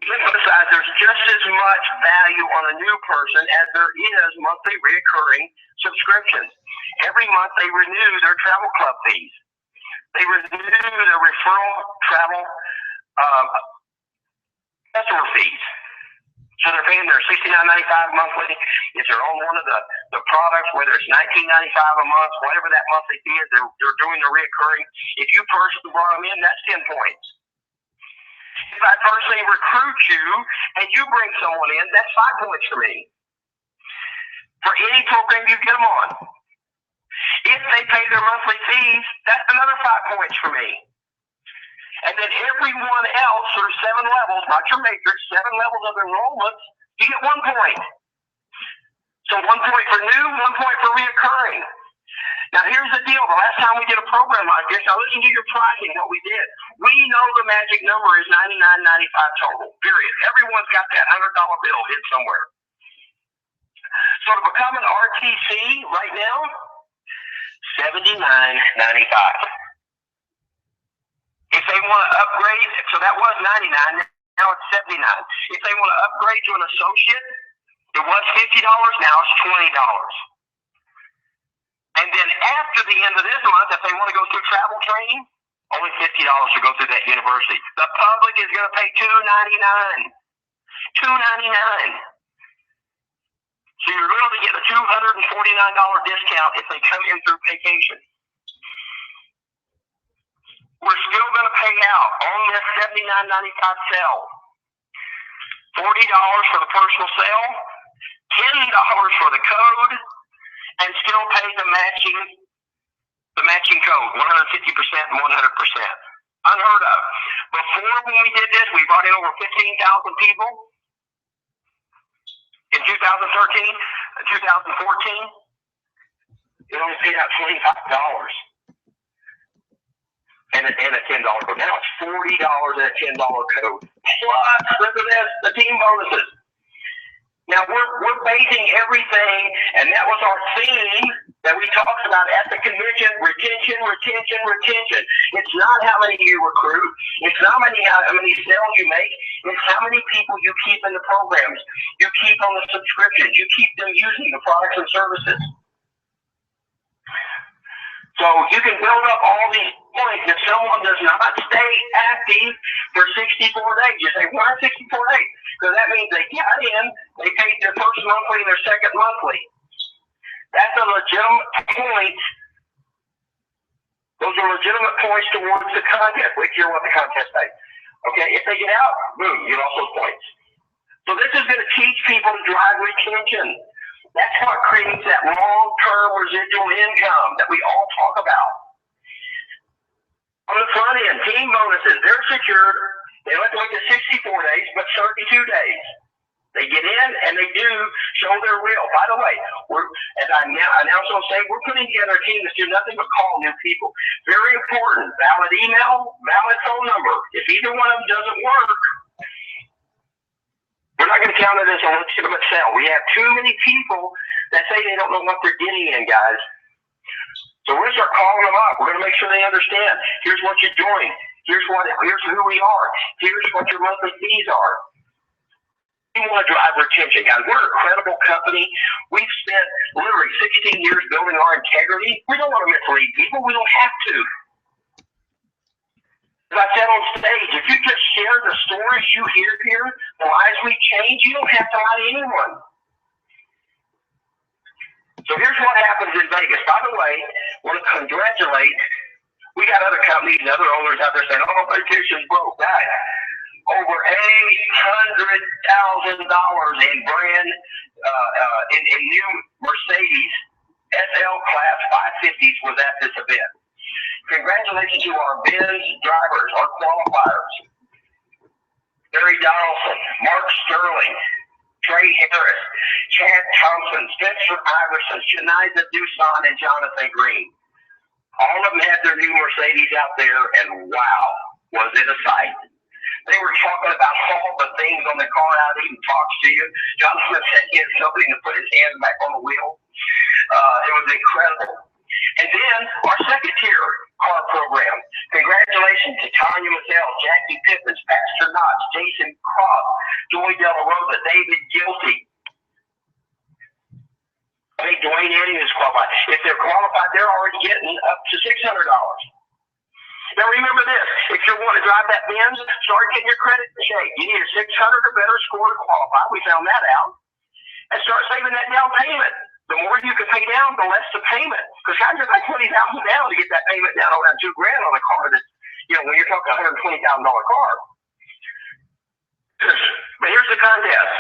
Emphasize there's just as much value on a new person as there is monthly recurring subscriptions. Every month they renew their travel club fees. They renew their referral travel customer fees. So they're paying their $69.95 monthly. If they're on one of the products, whether it's $19.95 a month, whatever that monthly fee is, they're doing the reoccurring. If you personally brought them in, that's 10 points. If I personally recruit you and you bring someone in, that's 5 points for me. For any program you get them on. If they pay their monthly fees, that's another 5 points for me. And then everyone else, there's 7 levels, not your matrix, 7 levels of enrollment, you get 1 point. So 1 point for new, 1 point for reoccurring. Now here's the deal. The last time we did a program like this, now listen to your pricing, what we did. We know the magic number is $99.95 total, period. Everyone's got that $100 bill hid somewhere. So to become an RTC right now, $79.95. If they want to upgrade, so that was $99, now it's $79. If they want to upgrade to an associate, it was $50, now it's $20. And then after the end of this month, if they want to go through travel training, only $50 to go through that university. The public is going to pay $299. $299. So you're literally getting a $249 discount if they come in through Paycation. We're still going to pay out on this $79.95 sale. $40 for the personal sale, $10 for the code, and still pay the matching code, 150% and 100%. Unheard of. Before, when we did this, we brought in over 15,000 people. In 2013, 2014, it only paid out $25. And a $10 code. Now it's $40 and a $10 code. Plus, look at this, the team bonuses. Now we're basing everything, and that was our theme that we talked about at the convention: retention, retention, retention. It's not how many you recruit. It's not how many sales you make. It's how many people you keep in the programs. You keep on the subscriptions. You keep them using the products and services. So you can build up all these points. If someone does not stay active for 64 days, you say, why 64 days? Because that means they got in, they paid their first monthly and their second monthly. That's a legitimate point. Those are legitimate points towards the contest. Wait till what the contest pays. Okay, if they get out, boom, you lost those points. So this is going to teach people to drive retention. That's what creates that long-term residual income that we all talk about. On the front end, team bonuses, they're secured. They don't have to wait to 64 days, but 32 days. They get in and they do show their will. By the way, as I announced on stage, we're putting together a team that's do nothing but call new people. Very important. Valid email, valid phone number. If either one of them doesn't work, we're not going to count it as a legitimate sale. We have too many people that say they don't know what they're getting in, guys. So we're going to start calling them up. We're going to make sure they understand. Here's what you're doing. Here's who we are. Here's what your monthly fees are. We want to drive retention, guys. We're a credible company. We've spent literally 16 years building our integrity. We don't want to mislead people. We don't have to. As I said on stage, if you just share the stories you hear here, the lives we change, you don't have to lie to anyone. So here's what happens in Vegas. By the way, I want to congratulate, we got other companies and other owners out there saying, oh, Paycation's broke. Guys, over $800,000 in brand, in new Mercedes SL class 550s was at this event. Congratulations to our Benz drivers, our qualifiers. Barry Donaldson, Mark Sterling, Trey Harris, Chad Thompson, Spencer Iverson, Shaniza Duson, and Jonathan Green. All of them had their new Mercedes out there, and wow, was it a sight. They were talking about all the things on the car, how they even talks to you. Jonathan said he had somebody to put his hand back on the wheel. It was incredible. And then our second tier car program. Congratulations to Tanya Mazzell, Jackie Pippins, Pastor Knotts, Jason Cross, Joy De La Rosa, David Gilty. I think Dwayne Edding is qualified. If they're qualified, they're already getting up to $600. Now remember this, if you want to drive that Benz, start getting your credit in shape. You need a 600 or better score to qualify. We found that out. And start saving that down payment. The more you can pay down, the less the payment. Because how do you like $20,000 down to get that payment down around $2,000 on a car that, when you're talking $120,000 car. But here's the contest.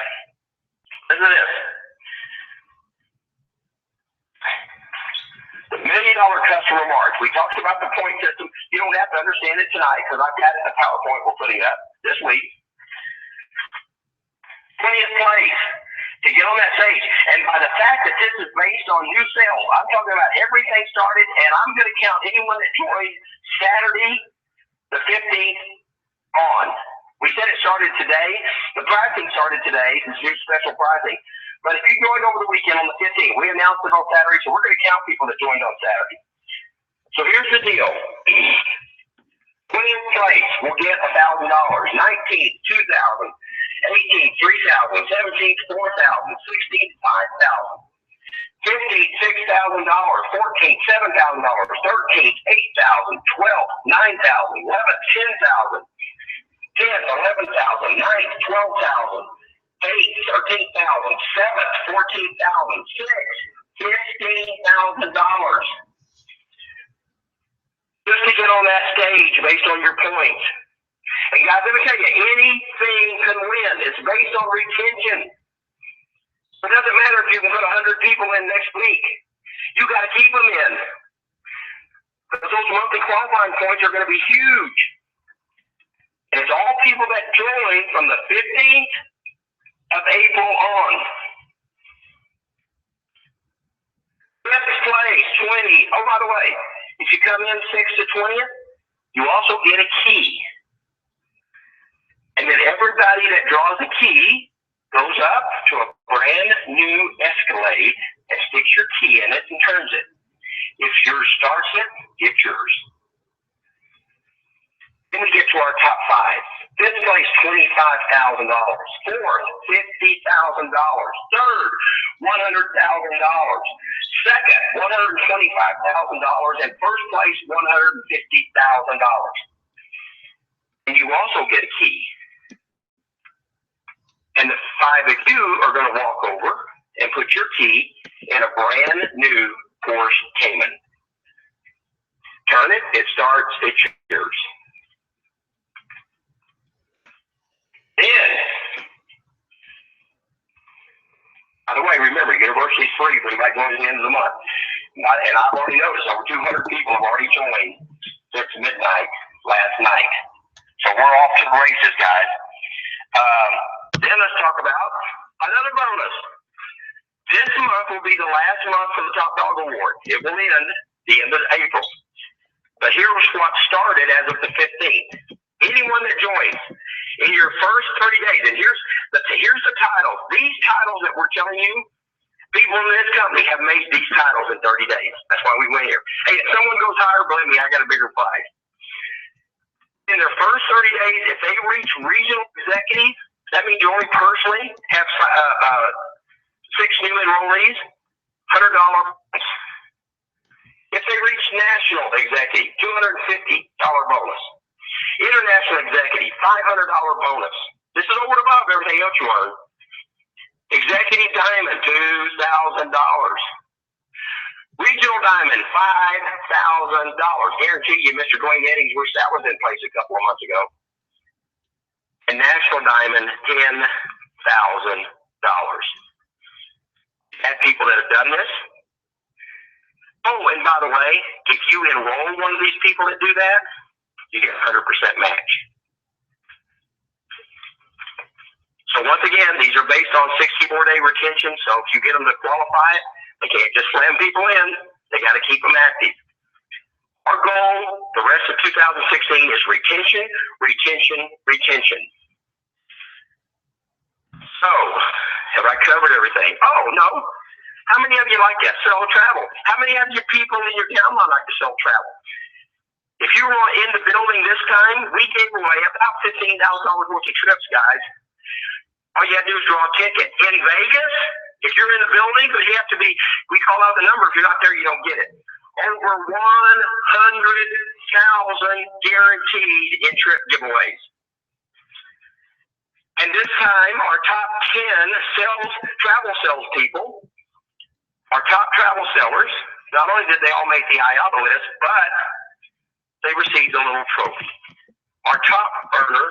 Listen to this. The $1 million customer march. We talked about the point system. You don't have to understand it tonight because I've got a PowerPoint we're putting up this week. 20th place to get on that stage. And by the fact that this is based on new sales, I'm talking about everything started, and I'm going to count anyone that joined Saturday the 15th on. We said it started today. The pricing started today. This new special pricing. But if you joined over the weekend on the 15th, we announced it on Saturday, so we're going to count people that joined on Saturday. So here's the deal. 20th place will get $1,000. 19th, $2,000. 18th, $3,000. 17th, $4,000. 16th, $5,000. 15th, $6,000. 14th, $7,000. 13th, $8,000. 12th, $9,000. 11th, $10,000. 10th, $11,000. 9th, $12,000. 8th, $13,000. 7th, $14,000. 6th, $15,000. Just to get on that stage based on your points. And guys, let me tell you, anything can win. It's based on retention. It doesn't matter if you can put 100 people in next week. You got to keep them in. Because those monthly qualifying points are going to be huge. And it's all people that join from the 15th of April on. 5th place, 20. Oh, by the way, if you come in 6th to 20th, you also get a key. And then everybody that draws a key goes up to a brand new Escalade and sticks your key in it and turns it. If yours starts it, get yours. Then we get to our top 5. 5th place, $25,000. 4th, $50,000. 3rd, $100,000. 2nd, $125,000. And 1st place, $150,000. And you also get a key. And the 5 of you are going to walk over and put your key in a brand new Porsche Cayman. Turn it, it starts, it's yours. Then, by the way, remember, university's free for anybody going to the end of the month. And I've already noticed over 200 people have already joined since midnight last night. So we're off to the races, guys. Then let's talk about another bonus. This month will be the last month for the Top Dog Award. It will end the end of April. But here's what started as of the 15th. Anyone that joins in your first 30 days, and here's the titles. These titles that we're telling you, people in this company have made these titles in 30 days. That's why we went here. Hey, if someone goes higher, believe me, I got a bigger prize. In their first 30 days, if they reach regional executive, that means you only personally have 6 new enrollees, $100. If they reach national executive, $250 bonus. International executive, $500 bonus. This is over and above everything else you earn. Executive diamond, $2,000. Regional diamond, $5,000. Guarantee you, Mr. Dwayne Eddings wish that was in place a couple of months ago. And national diamond, $10,000. Had people that have done this. Oh, and by the way, if you enroll one of these people that do that, you get 100% match. So once again, these are based on 64-day retention. So if you get them to qualify, they can't just slam people in. They got to keep them active. Our goal the rest of 2016 is retention, retention, retention. So, have I covered everything? Oh, no. How many of you like to sell travel? How many of you people in your town like to sell travel? If you were in the building this time, we gave away about $15,000 worth of trips, guys. All you have to do is draw a ticket. In Vegas, if you're in the building, because you have to be, we call out the number. If you're not there, you don't get it. Over 100,000 guaranteed in trip giveaways. And this time, our top 10 travel salespeople, our top travel sellers, not only did they all make the IATA list, but they received a little trophy. Our top earner,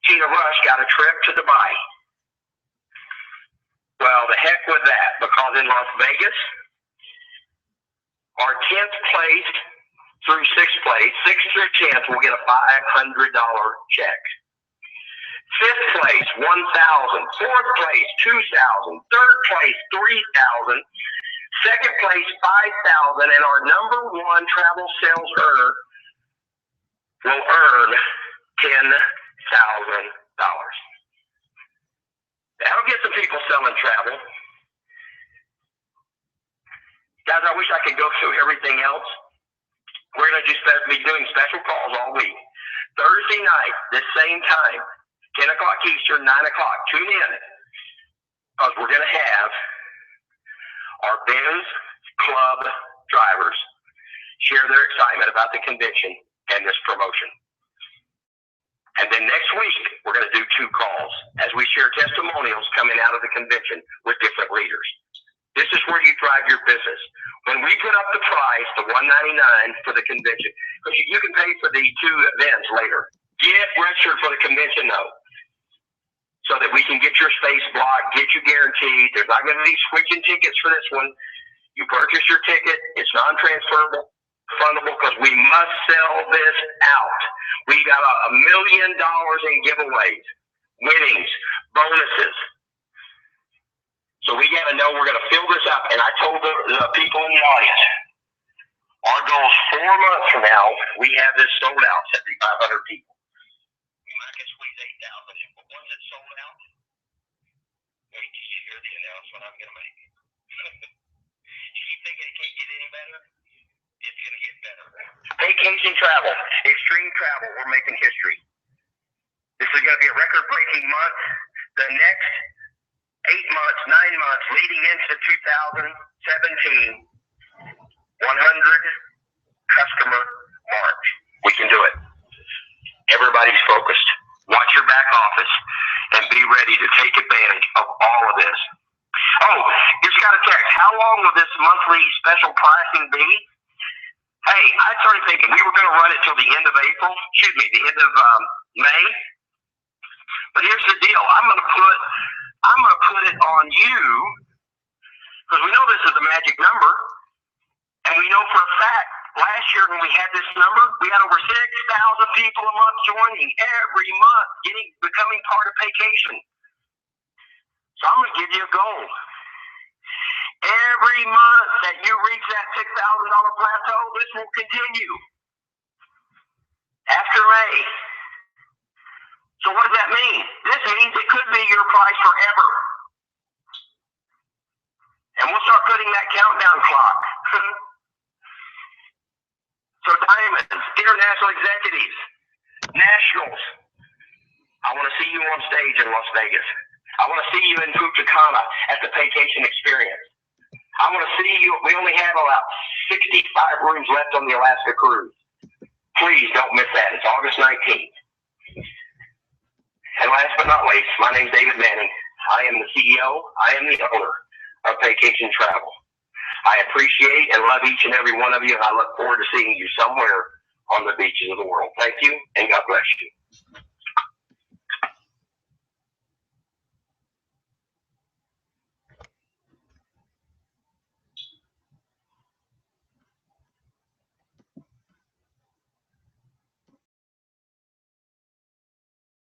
Tina Rush, got a trip to Dubai. Well, the heck with that, because in Las Vegas, our 10th place through 6th place, 6th through 10th, will get a $500 check. 5th place, $1,000. 4th place, $2,000. 3rd place, $3,000. 2nd place, $5,000. And our number one travel sales earner will earn $10,000. That'll get some people selling travel. Guys, I wish I could go through everything else. We're going to be doing special calls all week. Thursday night, this same time, 10 o'clock Eastern, 9 o'clock. Tune in, because we're going to have our Benz Club drivers share their excitement about the convention and this promotion. And then next week, we're going to do 2 calls as we share testimonials coming out of the convention with different leaders. This is where you drive your business. When we put up the price to $199 for the convention, because you can pay for the 2 events later. Get registered for the convention, though, so that we can get your space blocked, get you guaranteed. There's not going to be switching tickets for this one. You purchase your ticket. It's non-transferable, fundable, because we must sell this out. We got $1 million in giveaways, winnings, bonuses. So we got to know we're going to fill this up. And I told the people in the audience, our goal is 4 months from now, we have this sold out, 7,500 people. We might get squeeze 8,000 in, but once it's sold out, wait till you hear the announcement I'm going to make. If you think it can't get any better, it's going to get better. Paycation travel, extreme travel, we're making history. This is going to be a record-breaking month. The next 8 months, 9 months, leading into 2017, 100 customer march. We can do it. Everybody's focused. Watch your back office and be ready to take advantage of all of this. Oh, just got a text. How long will this monthly special pricing be? Hey, I started thinking we were going to run it till the end of April. The end of May. But here's the deal. I'm going to put it on you, because we know this is a magic number, and we know for a fact last year when we had this number, we had over 6,000 people a month joining every month, becoming part of Paycation. So I'm going to give you a goal. Every month that you reach that $6,000 plateau, this will continue after May. So what does that mean? This means it could be your price forever. And we'll start putting that countdown clock. So diamonds, international executives, nationals. I want to see you on stage in Las Vegas. I want to see you in Punta Cana at the Paycation Experience. I want to see you. We only have about 65 rooms left on the Alaska cruise. Please don't miss that. It's August 19th. And last but not least, my name is David Manning. I am the CEO. I am the owner of Paycation Travel. I appreciate and love each and every one of you, and I look forward to seeing you somewhere on the beaches of the world. Thank you, and God bless you.